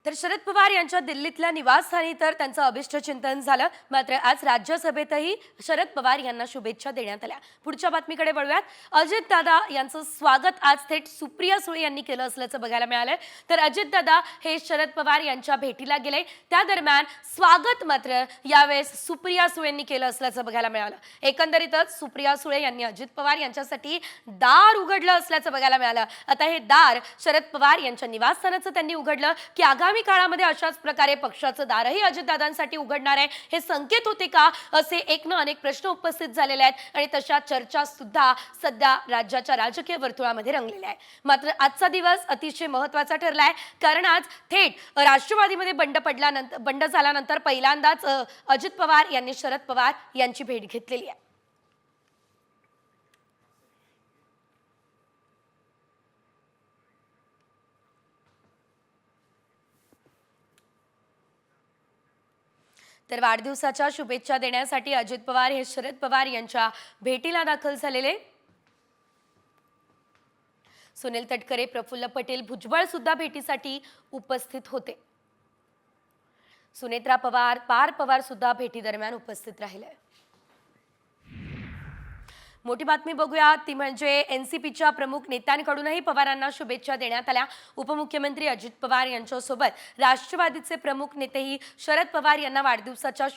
तर शरद पवार यांच्या दिल्लीतल्या निवासस्थानी तर त्यांचं अभिष्टचिंतन झालं। मात्र आज राज्यसभेतही शरद पवार यांना शुभेच्छा देण्यात आल्या। पुढच्या बातमीकडे वळूयात। अजितदादा यांचं स्वागत आज थेट सुप्रिया सुळे यांनी केलं असल्याचं बघायला मिळालंय। तर अजितदादा हे शरद पवार यांच्या भेटीला गेले, त्या दरम्यान स्वागत मात्र यावेळेस सुप्रिया सुळेंनी केलं असल्याचं बघायला मिळालं। एकंदरीतच सुप्रिया सुळे यांनी अजित पवार यांच्यासाठी दार उघडलं असल्याचं बघायला मिळालं। आता हे दार शरद पवार यांच्या निवासस्थानाचं त्यांनी उघडलं की आगामी काळामध्ये अशाच प्रकारे पक्षाचं दारही अजितदादांसाठी उघडणार आहे, हे संकेत होते का, असे एक ना अनेक प्रश्न उपस्थित झालेले आहेत आणि तशा चर्चा सुद्धा सध्या राज्याच्या राजकीय वर्तुळामध्ये रंगलेल्या आहे। मात्र आजचा दिवस अतिशय महत्त्वाचा ठरलाय, कारण आज थेट राष्ट्रवादीमध्ये बंड झाल्यानंतर पहिल्यांदाच अजित पवार यांनी शरद पवार यांची भेट घेतलेली आहे। तर वाढदिवसाच्या शुभेच्छा देण्यासाठी अजित पवार हे शरद पवार यांच्या भेटीला दाखल झालेले। सुनील तटकरे, प्रफुल्ल पटेल, भुजबळ सुद्धा भेटीसाठी उपस्थित होते। सुनेत्रा पवार, पार पवार सुद्धा भेटी दरम्यान उपस्थित राहिले। मोठी बातमी बघूया, ती म्हणजे एनसीपीच्या प्रमुख नेत्यांकडूनही पवारांना शुभेच्छा देण्यात आल्या। उपमुख्यमंत्री अजित पवार यांच्यासोबत राष्ट्रवादीचे प्रमुख नेतेही शरद पवार यांना वाढदिवसाच्या